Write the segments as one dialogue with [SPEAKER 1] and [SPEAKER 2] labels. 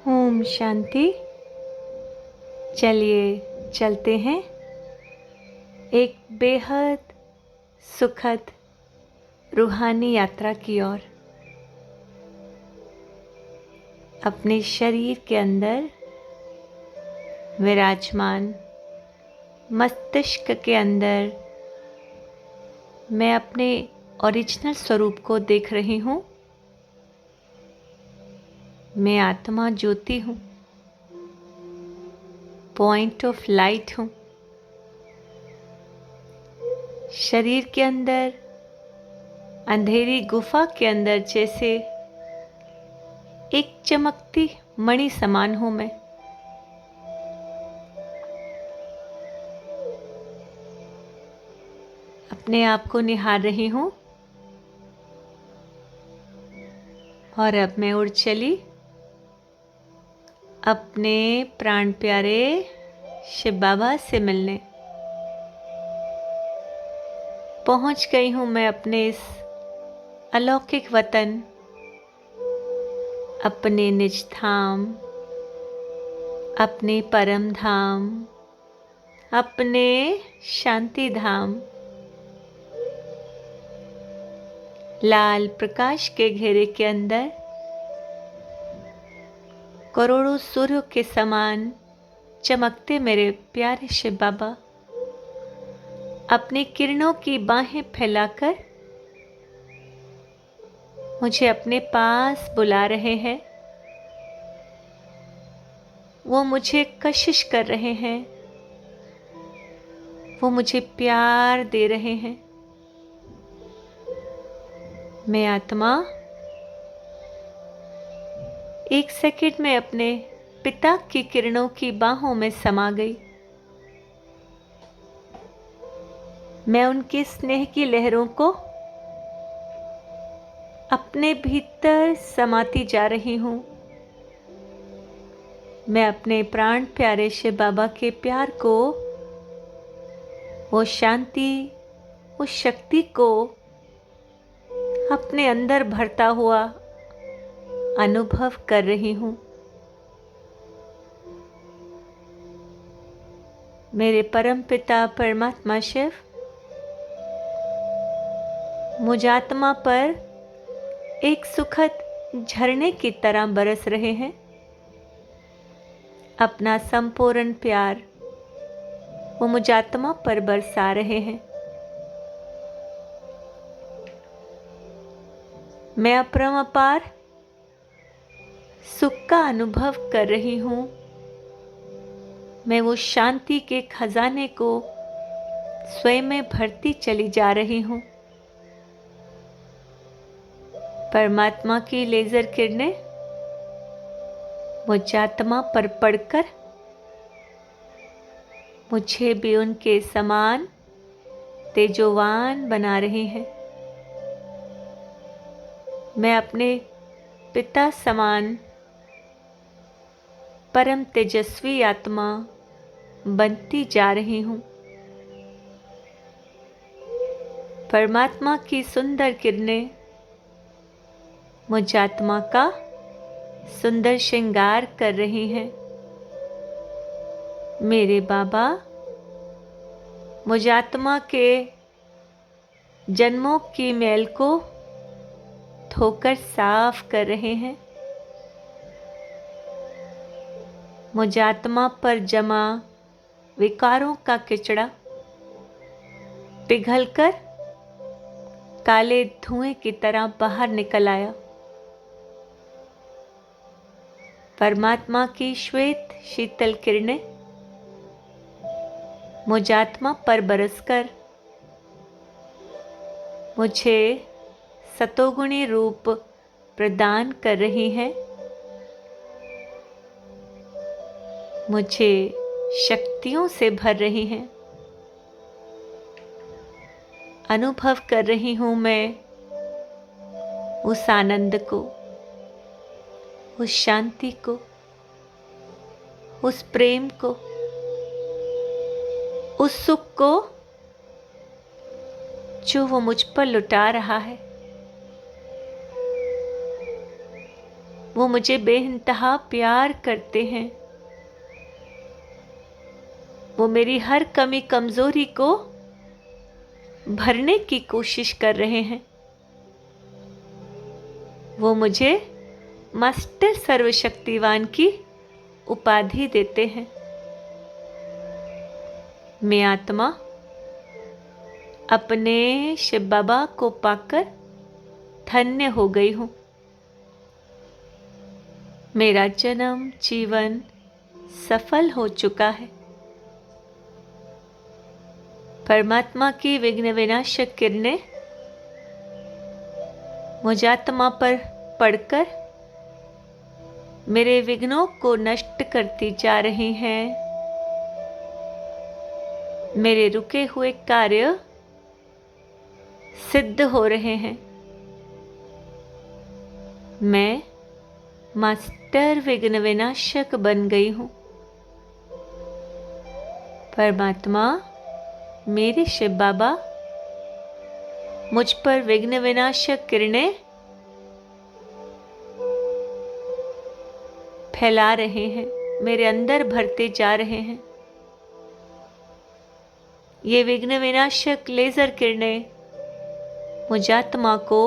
[SPEAKER 1] ओम शांति। चलिए चलते हैं एक बेहद सुखद रूहानी यात्रा की ओर। अपने शरीर के अंदर विराजमान मस्तिष्क के अंदर मैं अपने ओरिजिनल स्वरूप को देख रही हूँ। मैं आत्मा ज्योति हूँ, पॉइंट ऑफ लाइट हूँ। शरीर के अंदर अंधेरी गुफा के अंदर जैसे एक चमकती मणि समान हूँ मैं। अपने आप को निहार रही हूँ और अब मैं उड़ चली अपने प्राण प्यारे शिव बाबा से मिलने। पहुंच गई हूँ मैं अपने इस अलौकिक वतन, अपने निज धाम, अपने परम धाम, अपने शांति धाम। लाल प्रकाश के घेरे के अंदर करोड़ों सूर्यों के समान चमकते मेरे प्यारे शिव बाबा अपनी किरणों की बाहें फैलाकर मुझे अपने पास बुला रहे हैं। वो मुझे कशिश कर रहे हैं, वो मुझे प्यार दे रहे हैं। मैं आत्मा एक सेकंड में अपने पिता की किरणों की बाहों में समा गई। मैं उनके स्नेह की लहरों को अपने भीतर समाती जा रही हूँ। मैं अपने प्राण प्यारे शिव बाबा के प्यार को, वो शांति, उस शक्ति को अपने अंदर भरता हुआ अनुभव कर रही हूँ। मेरे परम पिता परमात्मा शिव मुझ आत्मा पर एक सुखद झरने की तरह बरस रहे हैं। अपना संपूर्ण प्यार वो मुझ आत्मा पर बरसा रहे हैं। मैं अपरंपार सुख का अनुभव कर रही हूँ। मैं वो शांति के खजाने को स्वयं में भरती चली जा रही हूँ। परमात्मा की लेजर किरणें मुझ आत्मा पर पड़कर मुझे भी उनके समान तेजोवान बना रही हैं। मैं अपने पिता समान परम तेजस्वी आत्मा बनती जा रही हूँ। परमात्मा की सुंदर किरणें मुझ आत्मा का सुंदर श्रृंगार कर रही हैं। मेरे बाबा मुझ आत्मा के जन्मों की मैल को धोकर साफ कर रहे हैं। मुझ आत्मा पर जमा विकारों का किचड़ा पिघलकर काले धुएं की तरह बाहर निकल आया। परमात्मा की श्वेत शीतल किरणें मुझ आत्मा पर बरसकर मुझे सतोगुणी रूप प्रदान कर रही हैं। मुझे शक्तियों से भर रही हैं। अनुभव कर रही हूँ मैं उस आनंद को, उस शांति को, उस प्रेम को, उस सुख को जो वो मुझ पर लुटा रहा है। वो मुझे बेइंतहा प्यार करते हैं। वो मेरी हर कमी कमजोरी को भरने की कोशिश कर रहे हैं। वो मुझे मास्टर सर्वशक्तिवान की उपाधि देते हैं। मैं आत्मा अपने शिव बाबा को पाकर धन्य हो गई हूँ। मेरा जन्म जीवन सफल हो चुका है। परमात्मा की विघ्न विनाशक किरणें मुझ आत्मा पर पड़कर मेरे विघ्नों को नष्ट करती जा रही हैं। मेरे रुके हुए कार्य सिद्ध हो रहे हैं। मैं मास्टर विघ्न विनाशक बन गई हूँ। परमात्मा मेरे शिव बाबा मुझ पर विघ्न विनाशक किरणें फैला रहे हैं, मेरे अंदर भरते जा रहे हैं। ये विघ्न विनाशक लेजर किरणें मुझ आत्मा को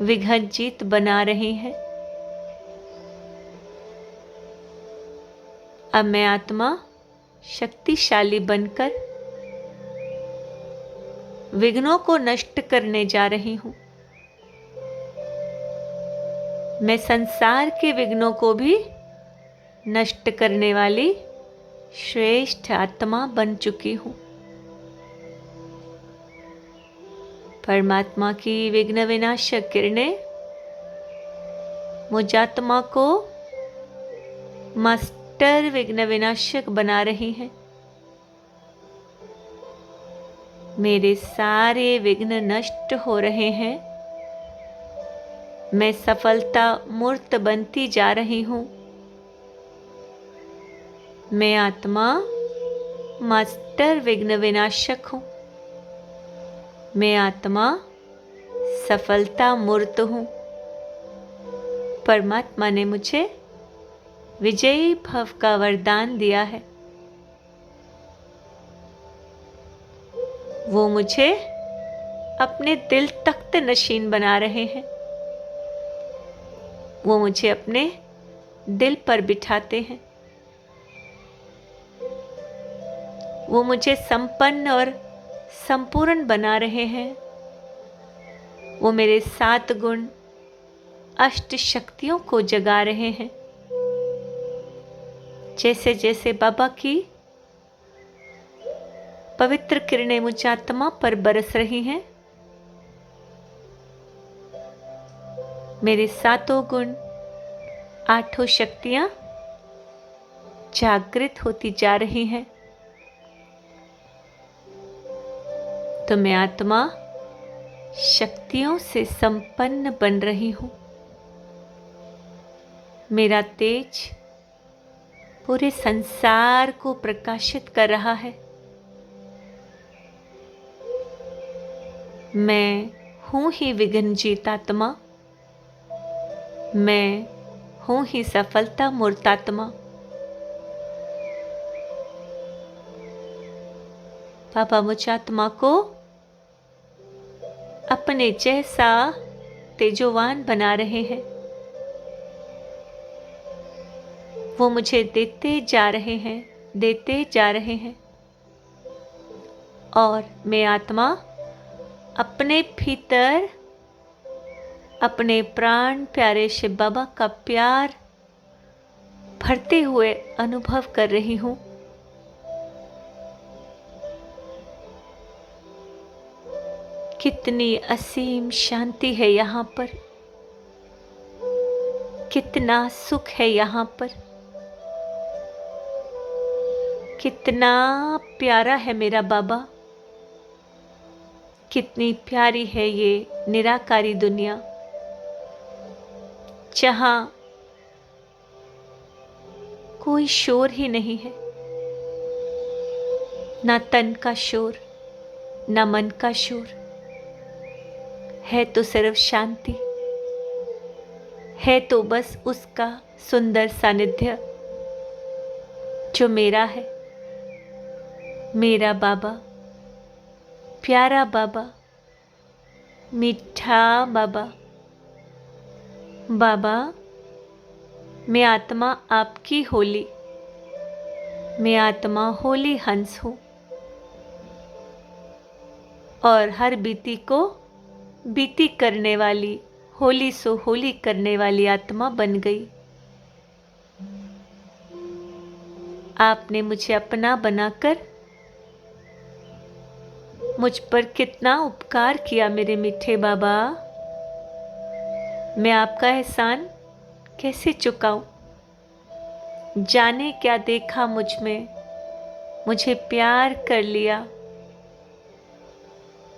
[SPEAKER 1] विघ्नजीत बना रही हैं। अब मैं आत्मा शक्तिशाली बनकर विघ्नों को नष्ट करने जा रही हूं। मैं संसार के विघ्नों को भी नष्ट करने वाली श्रेष्ठ आत्मा बन चुकी हूं। परमात्मा की विघ्न विनाशक किरणें मुझ आत्मा को मास्टर विघ्न विनाशक बना रही हैं। मेरे सारे विघ्न नष्ट हो रहे हैं। मैं सफलता मूर्त बनती जा रही हूँ। मैं आत्मा मास्टर विघ्न विनाशक हूँ। मैं आत्मा सफलता मूर्त हूँ। परमात्मा ने मुझे विजयी भव का वरदान दिया है। वो मुझे अपने दिल तख्त नशीन बना रहे हैं। वो मुझे अपने दिल पर बिठाते हैं। वो मुझे संपन्न और संपूर्ण बना रहे हैं। वो मेरे 7 गुण अष्ट शक्तियों को जगा रहे हैं। जैसे जैसे बाबा की पवित्र किरणें मुझ आत्मा पर बरस रही हैं, मेरे 7 गुण 8 शक्तियां जागृत होती जा रही हैं। तो मैं आत्मा शक्तियों से संपन्न बन रही हूं। मेरा तेज पूरे संसार को प्रकाशित कर रहा है। मैं हूं ही विघ्नजीत आत्मा। मैं हूं ही सफलता मूर्त आत्मा। बाबा मुझ आत्मा को अपने जैसा तेजोवान बना रहे हैं। वो मुझे देते जा रहे हैं, देते जा रहे हैं। और मैं आत्मा अपने भीतर अपने प्राण प्यारे शिव बाबा का प्यार भरते हुए अनुभव कर रही हूं। कितनी असीम शांति है यहाँ पर, कितना सुख है यहाँ पर, कितना प्यारा है मेरा बाबा, कितनी प्यारी है ये निराकारी दुनिया, जहां कोई शोर ही नहीं है, ना तन का शोर, ना मन का शोर, है तो सिर्फ शांति, है तो बस उसका सुंदर सानिध्य जो मेरा है, मेरा बाबा, प्यारा बाबा, मीठा बाबा। बाबा, मैं आत्मा आपकी होली, मैं आत्मा होली हंस हूँ और हर बीती को बीती करने वाली, होली सो होली करने वाली आत्मा बन गई। आपने मुझे अपना बनाकर मुझ पर कितना उपकार किया मेरे मीठे बाबा। मैं आपका एहसान कैसे चुकाऊं? जाने क्या देखा मुझ में, मुझे प्यार कर लिया।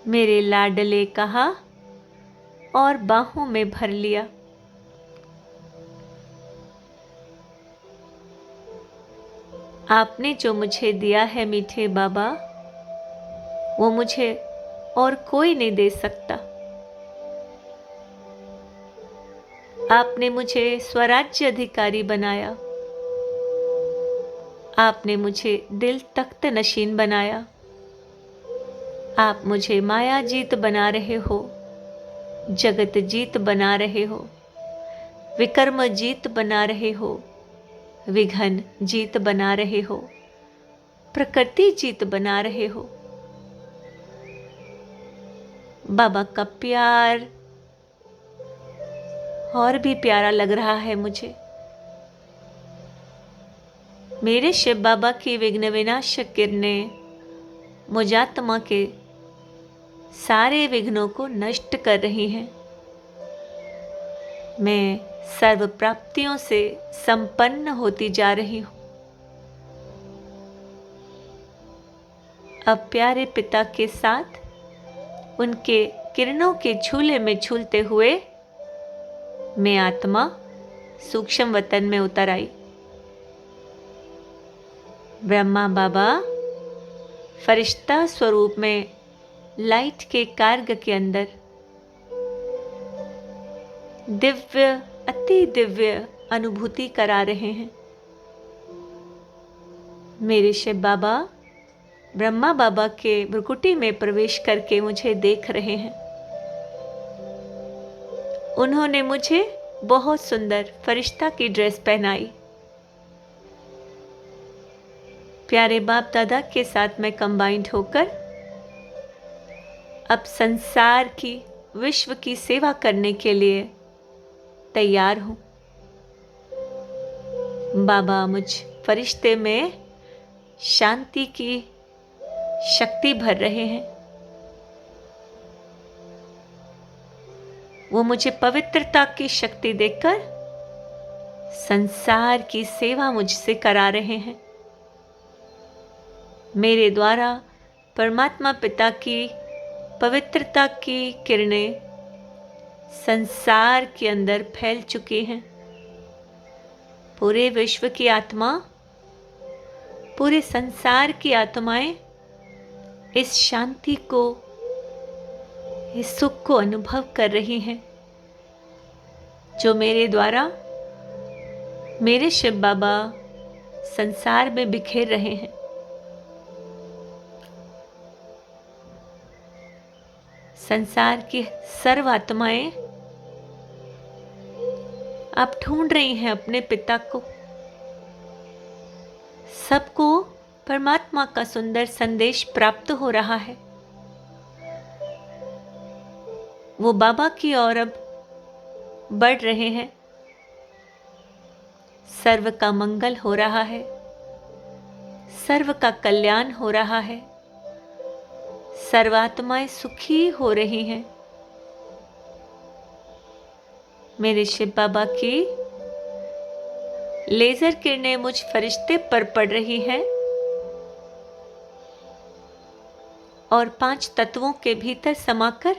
[SPEAKER 1] मेरे लाडले कहा और बाहों में भर लिया। आपने जो मुझे दिया है मीठे बाबा, वो मुझे और कोई नहीं दे सकता। आपने मुझे स्वराज्य अधिकारी बनाया, आपने मुझे दिल तख्त नशीन बनाया। आप मुझे माया जीत बना रहे हो, जगत जीत बना रहे हो, विकर्म जीत बना रहे हो, विघन जीत बना रहे हो, प्रकृति जीत बना रहे हो। बाबा का प्यार और भी प्यारा लग रहा है मुझे। मेरे शिव बाबा की विघ्न विनाशक किरणें मुझात्मा के सारे विघ्नों को नष्ट कर रही हैं। मैं सर्व प्राप्तियों से संपन्न होती जा रही हूँ। अब प्यारे पिता के साथ उनके किरणों के झूले में झूलते हुए मैं आत्मा सूक्ष्म वतन में उतर आई। ब्रह्मा बाबा फरिश्ता स्वरूप में लाइट के कार्ग के अंदर दिव्य, अति दिव्य अनुभूति करा रहे हैं। मेरे शिव बाबा ब्रह्मा बाबा के भ्रुकुटी में प्रवेश करके मुझे देख रहे हैं। उन्होंने मुझे बहुत सुंदर फरिश्ता की ड्रेस पहनाई। प्यारे बाप दादा के साथ मैं कंबाइंड होकर अब संसार की, विश्व की सेवा करने के लिए तैयार हूं। बाबा मुझ फरिश्ते में शांति की शक्ति भर रहे हैं। वो मुझे पवित्रता की शक्ति देकर संसार की सेवा मुझसे करा रहे हैं। मेरे द्वारा परमात्मा पिता की पवित्रता की किरणें संसार के अंदर फैल चुकी हैं। पूरे विश्व की आत्मा, पूरे संसार की आत्माएं इस शांति को, इस सुख को अनुभव कर रही हैं जो मेरे द्वारा मेरे शिव बाबा संसार में बिखेर रहे हैं। संसार की सर्व आत्माएं आप ढूंढ रही हैं अपने पिता को। सबको परमात्मा का सुंदर संदेश प्राप्त हो रहा है। वो बाबा की ओर अब बढ़ रहे हैं। सर्व का मंगल हो रहा है, सर्व का कल्याण हो रहा है, सर्वात्माएं सुखी हो रही हैं। मेरे शिव बाबा की लेजर किरणें मुझ फरिश्ते पर पड़ रही हैं और 5 तत्वों के भीतर समाकर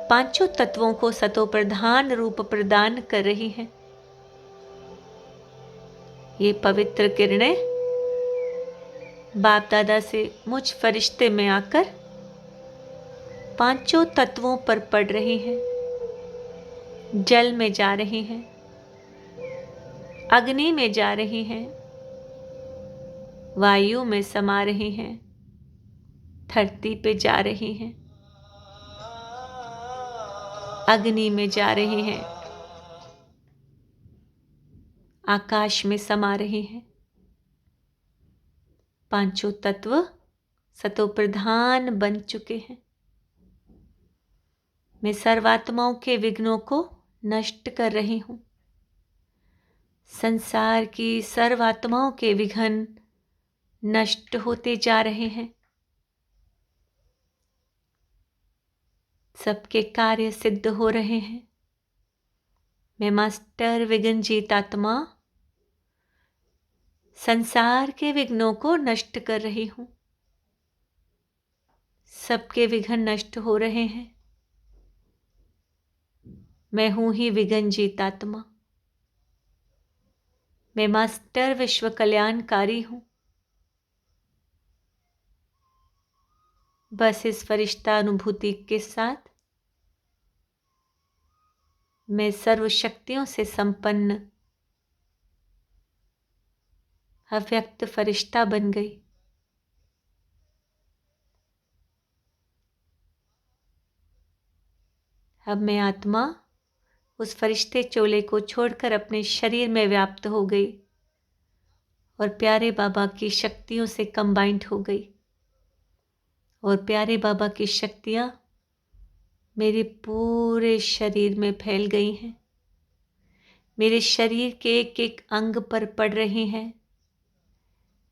[SPEAKER 1] पांचों तत्वों को सतो प्रधान रूप प्रदान कर रही हैं। ये पवित्र किरणें बाप दादा से मुझ फरिश्ते में आकर पांचों तत्वों पर पड़ रही हैं। जल में जा रही हैं, अग्नि में जा रही हैं, वायु में समा रही हैं, धरती पे जा रही हैं, अग्नि में जा रही हैं, आकाश में समा रही हैं। पांचों तत्व सतो प्रधान बन चुके हैं। मैं सर्वात्माओं के विघ्नों को नष्ट कर रही हूं। संसार की सर्वात्माओं के विघ्न नष्ट होते जा रहे हैं। सबके कार्य सिद्ध हो रहे हैं। मैं मास्टर विघ्नजीत आत्मा संसार के विघ्नों को नष्ट कर रही हूं। सबके विघ्न नष्ट हो रहे हैं। मैं हूं ही विघ्नजीत आत्मा। मैं मास्टर विश्व कल्याणकारी हूं। बस इस फरिश्ता अनुभूति के साथ मैं सर्व शक्तियों से संपन्न अव्यक्त फरिश्ता बन गई। अब मैं आत्मा उस फरिश्ते चोले को छोड़कर अपने शरीर में व्याप्त हो गई और प्यारे बाबा की शक्तियों से कंबाइंड हो गई। और प्यारे बाबा की शक्तियां मेरे पूरे शरीर में फैल गई हैं। मेरे शरीर के एक एक अंग पर पड़ रही हैं।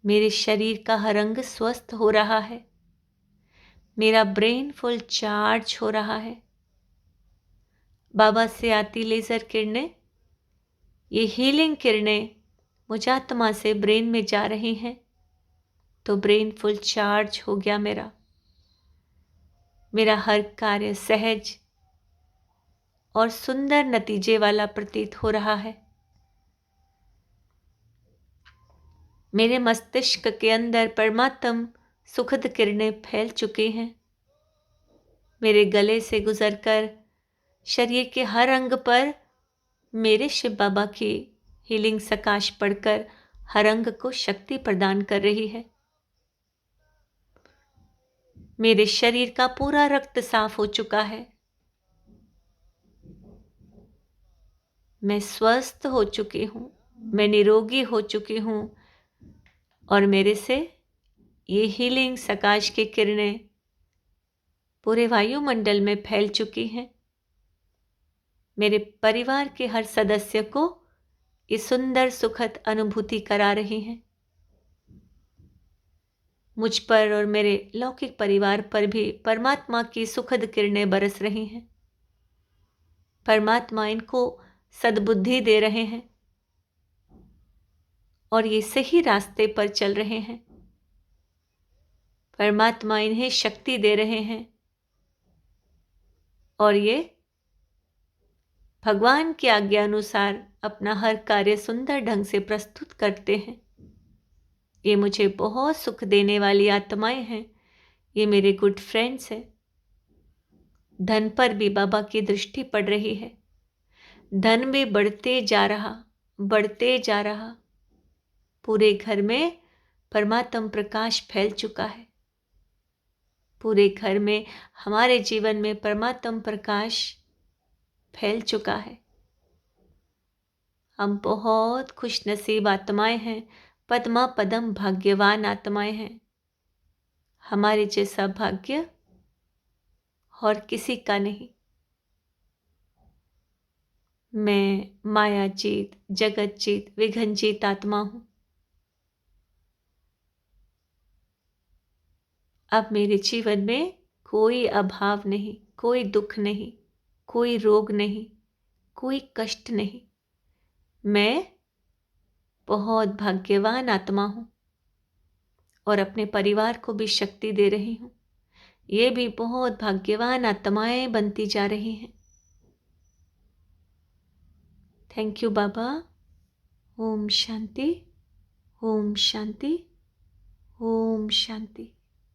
[SPEAKER 1] मेरे शरीर का हर अंग स्वस्थ हो रहा है। मेरा ब्रेन फुल चार्ज हो रहा है। बाबा से आती लेज़र किरणें, ये हीलिंग किरणें मुझ आत्मा से ब्रेन में जा रही हैं, तो ब्रेन फुल चार्ज हो गया मेरा। मेरा हर कार्य सहज और सुंदर नतीजे वाला प्रतीत हो रहा है। मेरे मस्तिष्क के अंदर परमात्म सुखद किरणें फैल चुकी हैं। मेरे गले से गुजरकर शरीर के हर अंग पर मेरे शिव बाबा की हीलिंग सकाश पड़कर हर अंग को शक्ति प्रदान कर रही है। मेरे शरीर का पूरा रक्त साफ हो चुका है। मैं स्वस्थ हो चुकी हूँ। मैं निरोगी हो चुकी हूँ और मेरे से ये हीलिंग सकाश की किरणें पूरे वायुमंडल में फैल चुकी हैं। मेरे परिवार के हर सदस्य को ये सुंदर सुखद अनुभूति करा रही हैं। मुझ पर और मेरे लौकिक परिवार पर भी परमात्मा की सुखद किरणें बरस रही हैं। परमात्मा इनको सद्बुद्धि दे रहे हैं और ये सही रास्ते पर चल रहे हैं। परमात्मा इन्हें शक्ति दे रहे हैं और ये भगवान की आज्ञा अनुसार अपना हर कार्य सुंदर ढंग से प्रस्तुत करते हैं। ये मुझे बहुत सुख देने वाली आत्माएं हैं। ये मेरे गुड फ्रेंड्स हैं। धन पर भी बाबा की दृष्टि पड़ रही है। धन भी बढ़ते जा रहा, बढ़ते जा रहा। पूरे घर में परमात्म प्रकाश फैल चुका है। पूरे घर में हमारे जीवन में परमात्म प्रकाश फैल चुका है। हम बहुत खुश नसीब आत्माएं हैं। पद्मा पदम भाग्यवान आत्माएं हैं। हमारे जैसा भाग्य और किसी का नहीं। मैं माया जीत, जगत जीत, विघ्न जीत आत्मा हूं। अब मेरे जीवन में कोई अभाव नहीं, कोई दुख नहीं, कोई रोग नहीं, कोई कष्ट नहीं। मैं बहुत भाग्यवान आत्मा हूं और अपने परिवार को भी शक्ति दे रही हूं। ये भी बहुत भाग्यवान आत्माएं बनती जा रही हैं। थैंक यू बाबा। ओम शांति, ओम शांति, ओम शांति।